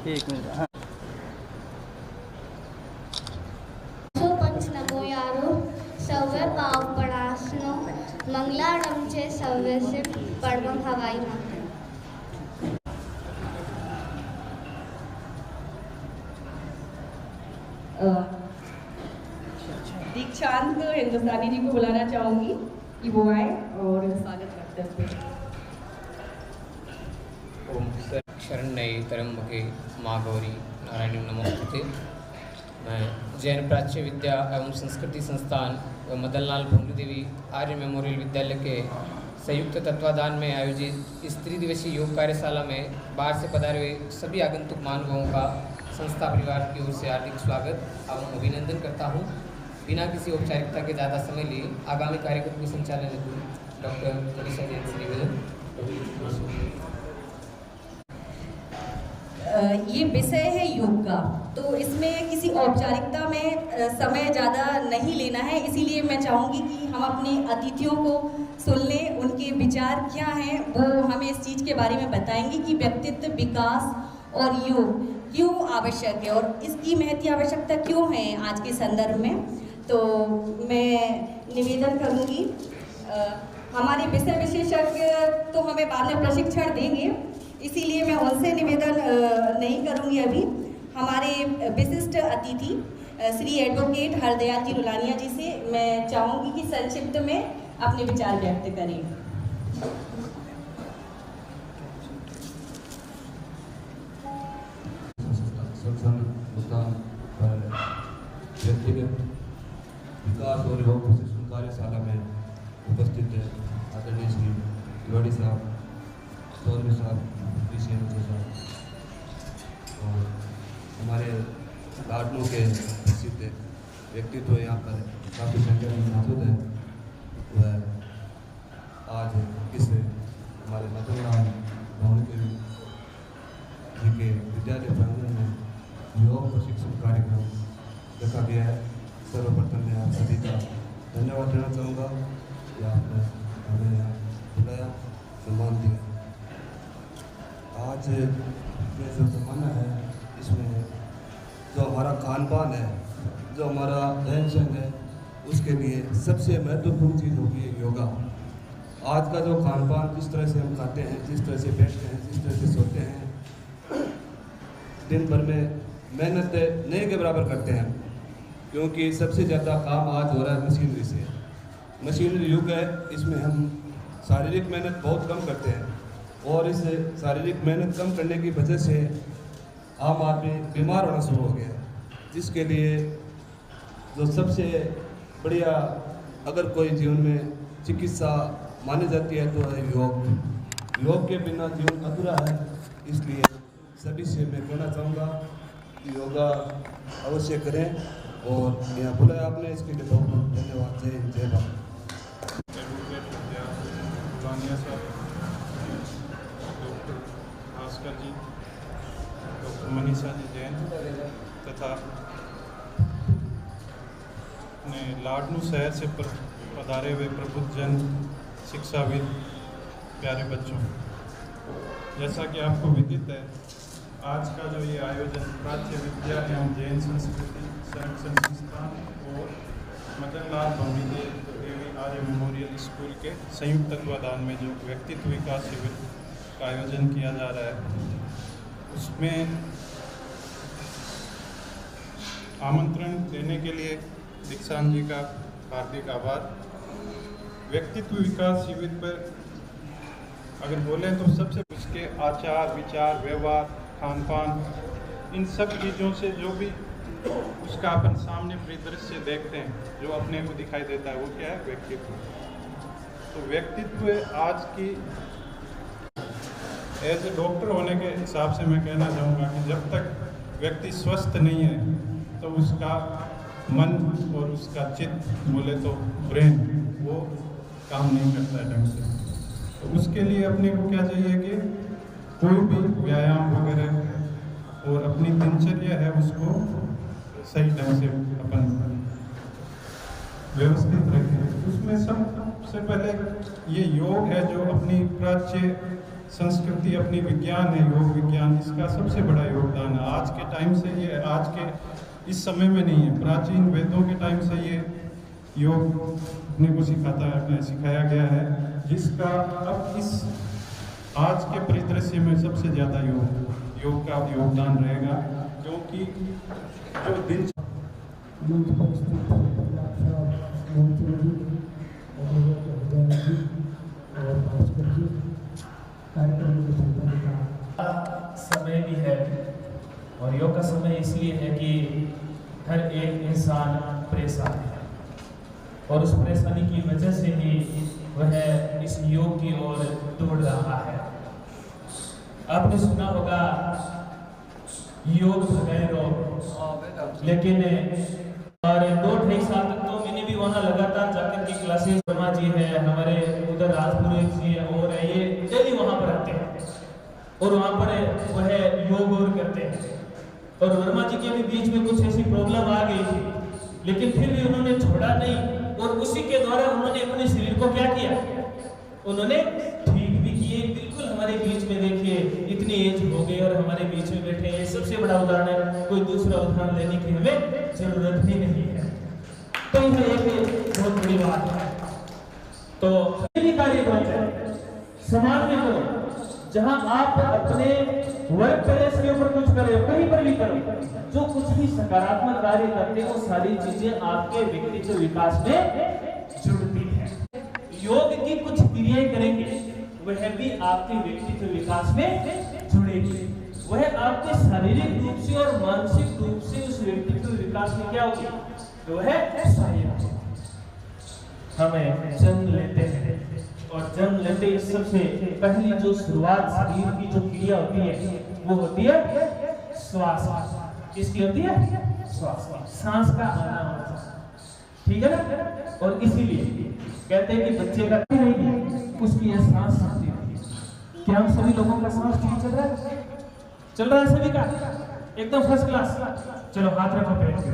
एक मिनट। हाँ, पंच नमो यारो सव्य पाव पड़ासनो मंगलाडमचे सव्य से पड़वम हवाई माते। दीक्षांत हिंदुस्तानी जी को बुलाना चाहूंगी कि वो आए और स्वागत करते हैं। ओम शरण्यै त्र्यंबके माँ गौरी नारायणी नमोस्तुते। मैं जैन प्राच्य विद्या एवं संस्कृति संस्थान व मदनलाल भंगू देवी आर्य मेमोरियल विद्यालय के संयुक्त तत्वाधान में आयोजित इस त्रिदिवसीय योग कार्यशाला में बाहर से पधारे हुए सभी आगंतुक महानुभावों का संस्था परिवार की ओर से हार्दिक स्वागत एवं अभिनंदन करता हूँ। बिना किसी औपचारिकता के ज़्यादा समय लिए आगामी कार्यक्रम के संचालन हेतु डॉक्टर मनीषा जैन से निवेदन। ये विषय है योग का, तो इसमें किसी औपचारिकता में समय ज़्यादा नहीं लेना है, इसीलिए मैं चाहूँगी कि हम अपने अतिथियों को सुन लें, उनके विचार क्या हैं वो हमें इस चीज़ के बारे में बताएंगे कि व्यक्तित्व विकास और योग क्यों आवश्यक है और इसकी महती आवश्यकता क्यों है आज के संदर्भ में। तो मैं निवेदन करूँगी, हमारे विषय विशेषज्ञ तो हमें बाद में प्रशिक्षण देंगे, इसीलिए मैं उनसे निवेदन नहीं करूंगी। अभी हमारे विशिष्ट अतिथि श्री एडवोकेट हरदयाल जी रुलानिया जी से मैं चाहूंगी कि संक्षिप्त में अपने विचार व्यक्त करें। व्यक्तिगत विकास और योग प्रशिक्षण कार्यशाला में उपस्थित है आदरणीय श्री तिवारी साहब, चौधरी साहब, और हमारे लाडनों के प्रसिद्ध व्यक्तित्व यहाँ पर काफ़ी संख्या में मौजूद है। वह आज इस हमारे मदनलाल भंगू जी के विद्यालय प्रांगण में योग प्रशिक्षण कार्यक्रम रखा गया है। सर्वप्रथम मैं आप सभी का धन्यवाद देना चाहूँगा कि आपने हमें यहाँ बुलाया, सम्मान दिया। आज ये जो ज़माना है इसमें जो हमारा खान पान है, जो हमारा रहन सहन है, उसके लिए सबसे महत्वपूर्ण चीज़ होगी योगा। आज का जो खान पान, जिस तरह से हम खाते हैं, जिस तरह से बैठते हैं, जिस तरह से सोते हैं, दिन भर में मेहनत नहीं के बराबर करते हैं, क्योंकि सबसे ज़्यादा काम आज हो रहा है मशीनरी से। मशीनरी युग है, इसमें हम शारीरिक मेहनत बहुत कम करते हैं और इस शारीरिक मेहनत कम करने की वजह से आम आदमी बीमार होना शुरू हो गया, जिसके लिए जो सबसे बढ़िया अगर कोई जीवन में चिकित्सा मानी जाती है तो है योग। योग के बिना जीवन अधूरा है, इसलिए सभी से मैं कहना चाहूँगा कि योगा अवश्य करें और यहाँ बुलाया आपने, इसके लिए बहुत बहुत धन्यवाद। जय हिंद, जय भारत। भास्कर जी, डॉक्टर मनीषा जी जैन तथा अपने लाडनू शहर से पधारे हुए प्रबुद्धजन शिक्षाविद प्यारे बच्चों, जैसा कि आपको विदित है, आज का जो ये आयोजन प्राच्य विद्या एवं जैन संस्कृति संरक्षण संस्थान और मदनलाल भंगू देवी आर्य मेमोरियल स्कूल के संयुक्त तत्वाधान में जो व्यक्तित्व विकास शिविर का आयोजन किया जा रहा है, उसमें आमंत्रण देने के लिए दीक्षांत जी का हार्दिक आभार। व्यक्तित्व विकास शिविर पर अगर बोलें तो सबसे उसके आचार विचार व्यवहार खान पान, इन सब चीज़ों से जो भी उसका अपन सामने परिदृश्य देखते हैं, जो अपने को दिखाई देता है, वो क्या है? व्यक्तित्व। तो व्यक्तित्व आज की एज ए डॉक्टर होने के हिसाब से मैं कहना चाहूँगा कि जब तक व्यक्ति स्वस्थ नहीं है तो उसका मन और उसका चित्त, बोले तो ब्रेन, वो काम नहीं करता है ढंग से। तो उसके लिए अपने को क्या चाहिए कि कोई भी व्यायाम वगैरह और अपनी दिनचर्या है उसको सही ढंग से अपन व्यवस्थित रखें। उसमें सबसे पहले ये योग है जो अपनी प्राच्य संस्कृति अपनी विज्ञान है, योग विज्ञान, इसका सबसे बड़ा योगदान है। आज के टाइम से ये, आज के इस समय में नहीं है, प्राचीन वेदों के टाइम से ये योग अपने को सिखाया गया है, जिसका अब इस आज के परिदृश्य में सबसे ज़्यादा योग का योगदान रहेगा, क्योंकि जो दिन समय भी है, और योग का समय इसलिए है कि हर एक इंसान परेशान है, और उस परेशानी की वजह से ही वह इस योग की ओर दौड़ रहा है। आपने सुना होगा योग भगाए रोग, लेकिन और 2-2.5 साल तक तो मैंने भी वहाँ लगातार जाकर की क्लासेस, वर्मा जी है हमारे उधर, राजपुर जी है और ये डेली वहाँ पर आते हैं और वहाँ पर वह योग और करते हैं। और वर्मा जी के भी बीच में कुछ ऐसी प्रॉब्लम आ गई थी, लेकिन फिर भी उन्होंने छोड़ा नहीं, और उसी के द्वारा उन्होंने अपने शरीर को क्या किया, उन्होंने ठीक भी किए। बिल्कुल हमारे बीच में देखिए इतनी एज हो गई और हमारे बीच में बैठे हैं, सबसे बड़ा उदाहरण है, कोई दूसरा उदाहरण लेने की हमें जरूरत ही नहीं है। तो यह एक बहुत बड़ी बात है। तो भी कार्य करें, समाज में करो, जहां आप अपने वर्क प्लेस के ऊपर कुछ करें, कहीं पर भी करो, जो कुछ भी सकारात्मक कार्य करते हैं वो सारी चीजें आपके व्यक्तित्व विकास में जुड़ती है। योग की कुछ क्रियाएं करेंगे, वह भी आपके व्यक्तित्व विकास में जुड़ेगी। वह आपके शारीरिक रूप से और मानसिक रूप से उस व्यक्तित्व विकास में क्या होगी, तो वह सहायक होगी। हमें जन्म लेते हैं और जन्म लेते ही सबसे पहली जो शुरुआत शरीर की जो क्रिया होती है वो होती है श्वास। किसकी होती है? श्वास, सांस का आना होता है, ठीक है ना। और इसीलिए कहते हैं कि बच्चे का नहीं, उसकी यह सांस शक्ति होती है। क्या हम सभी लोगों का सांस ठीक चल रहा है? चल रहा है सभी का एकदम फर्स्ट क्लास। चलो हाथ रखो पेट पे,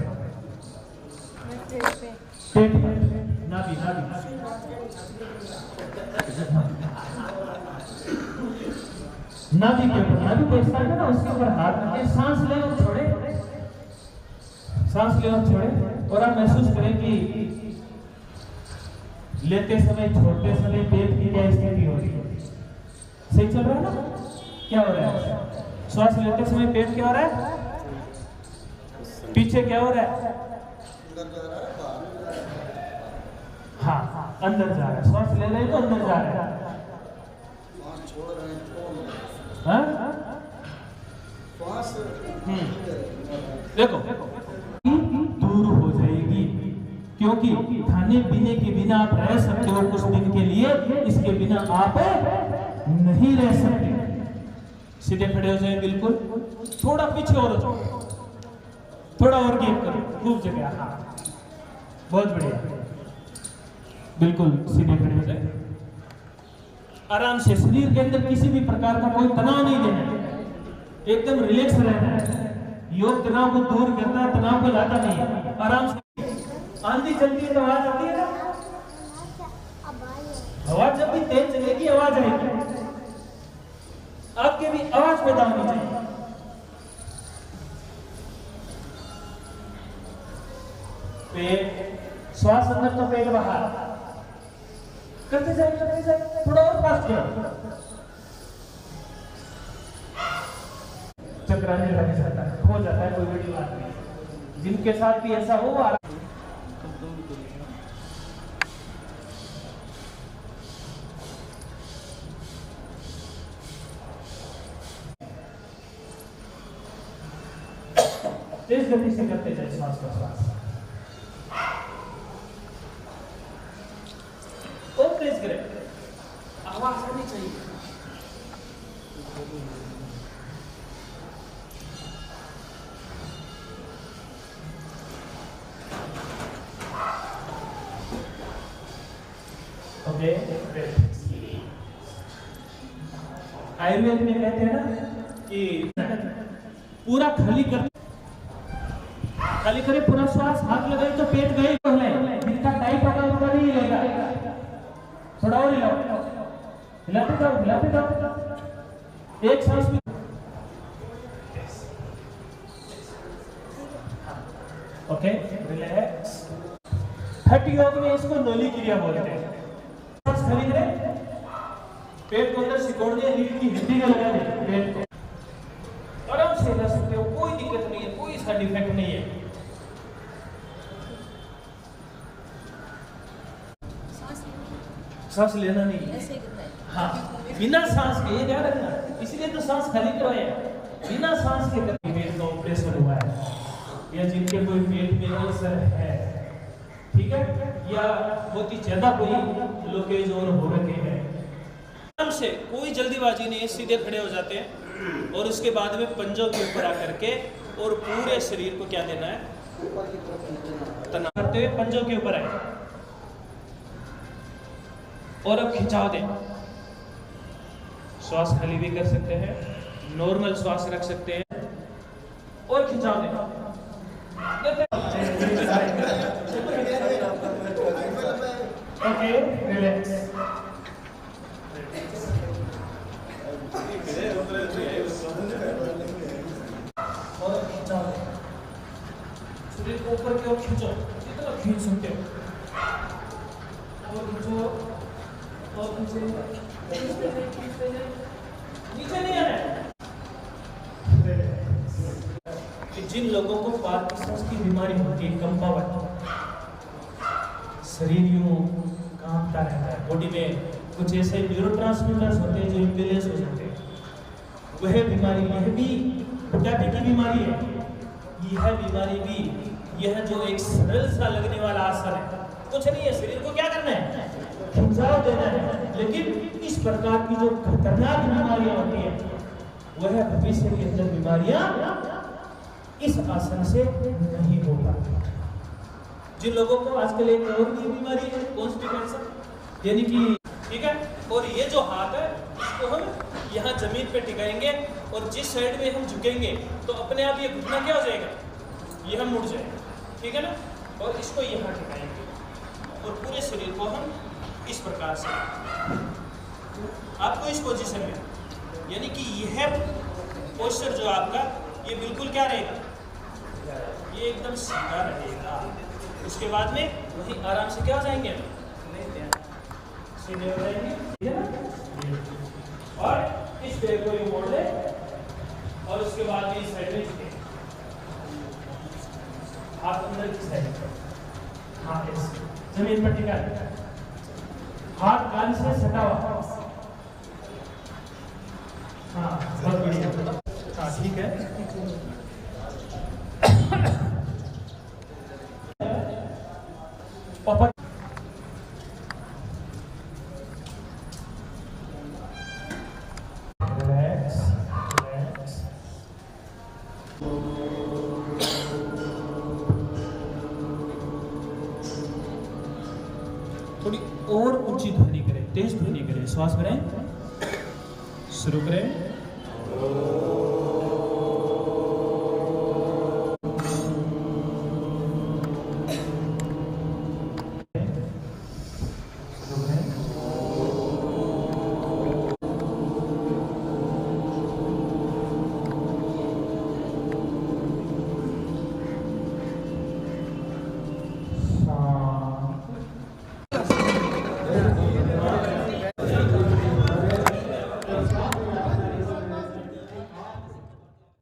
पेट नाभि नाभि के ऊपर, नाभि को स्थान है ना, उसके ऊपर हाथ रखें, सांस ले और छोड़े, सांस ले और छोड़े। और आप महसूस करें कि लेते समय छोड़ते समय पेट की क्या स्थिति हो रही है। सही चल रहा है ना? क्या हो रहा है? श्वास लेते समय पेट क्या हो रहा है, पीछे क्या हो रहा है, हाँ अंदर जा रहा है। श्वास ले रहे हैं तो अंदर जा रहा है, देखो दूर हो जाएगी, क्योंकि खाने पीने के बिना आप रह सकते हो कुछ दिन के लिए, इसके बिना आप नहीं रह सकते। सीधे खड़े हो जाए, बिल्कुल थोड़ा पीछे और हो जाओ, थोड़ा और गैप करो, खूब जगह, हाँ बहुत बढ़िया, बिल्कुल सीधे खड़े हो जाए आराम से। शरीर के अंदर किसी भी प्रकार का कोई तनाव नहीं देना है, एकदम रिलैक्स रहना है। योग तनाव को दूर करता है, तनाव को लाता नहीं है। आराम से आंधी चलती है तो आवाज आती है ना, हवा जब भी तेज चलेगी आवाज आएगी, आपके भी आवाज पैदा होनी चाहिए। पेट, श्वास अंदर तो पेट बाहर, करते जाए, थोड़ा और फास्ट करो, चक्राने लग जाता है, हो जाता है, कोई बड़ी बात नहीं। जिनके साथ भी ऐसा हो, तेज गति से करते जाए श्वास का श्वास, और तेज करें, आवाज आनी चाहिए। ओके, आयुर्वेद में कहते हैं ना कि पूरा खाली कर, खाली करे पूरा श्वास, हाथ लगाए तो पेट गए तो है, जिनका टाइट होगा उनका नहीं लेगा, थोड़ा और हिलाओ, हिलाते जाओ, हिलाते जाओ। एक सांस भी। Okay, relax. हठ योग में इसको नली क्रिया बोलते हैं। सांस खरीद रहे, पेट को अंदर सिकोड़ दिया, रीढ़ की हड्डी में लगा दे पेट को। आराम से हिला सकते हो, कोई दिक्कत नहीं है, कोई साइड इफेक्ट नहीं है। सांस लेना नहीं है। हाँ, बिना सांस के, ये ध्यान रखना, इसलिए तो सांस खाली करवाया। बिना सांस के पेट का ऑपरेशन हुआ है, या जिनके कोई पेट में अल्सर है, ठीक है, या बहुत ही ज्यादा कोई ब्लॉकेज और हो रखे हैं, आराम से, कोई जल्दीबाजी नहीं है, सीधे खड़े हो जाते हैं और उसके बाद में पंजों के ऊपर आकर के और पूरे शरीर को क्या देना है, तनाव करते हुए पंजों के ऊपर आए और अब खिंचाव दें। श्वास खाली भी कर सकते हैं, नॉर्मल श्वास रख सकते हैं और खिंचाव दें। Okay, relax. और खिंचाव दें, शरीर को ऊपर की ओर खींचो, जितना खींच सकते हो, और खींचो और नीचे नहीं आना है। जिन लोगों को पार्किंसंस की बीमारी होती है, कंपावट, शरीर यूं कांपता रहता है, बॉडी में कुछ ऐसे न्यूरोट्रांसमीटर्स होते हैं जो इम्बैलेंस हो जाते हैं, वह बीमारी, यह भी बुढ़ापे की बीमारी है। यह बीमारी भी, यह जो एक सरल सा लगने वाला आसन है, कुछ नहीं है, शरीर को क्या करना है, खिंचाव देना है। लेकिन इस प्रकार की जो खतरनाक बीमारियां होती है, वह भविष्य के अंदर बीमारियां इस आसन से नहीं हो पाती। जिन लोगों को आजकल एक और भी बीमारी है, कॉन्स्टिपेशन, यानी कि, ठीक है, और ये जो हाथ है इसको हम यहाँ जमीन पे टिकाएंगे और जिस साइड में हम झुकेंगे तो अपने आप ये घुटना क्या हो जाएगा, ये हम मुड़ जाएगा, ठीक है ना, और इसको यहाँ टिकाएंगे और पूरे शरीर को हम इस प्रकार से, आपको इस पोजीशन में, यानी कि यह पोस्चर जो आपका, ये बिल्कुल क्या रहेगा, ये एकदम सीधा रहेगा। उसके बाद में वही आराम से क्या हो जाएंगे, सीधे हो जाएंगे, ठीक है ना, और इस पैर को ये मोड़ ले और उसके बाद में इस साइड में झुके, हाथ अंदर की साइड, हाँ, जमीन पर टिका, हाथ कान से सटा हुआ, हाँ, बहुत बढ़िया, हाँ, ठीक है। पापा रिलैक्स, रिलैक्स। थोड़ी और ऊंची ध्वनि करें, तेज ध्वनि करें, श्वास भरें, शुरू करें।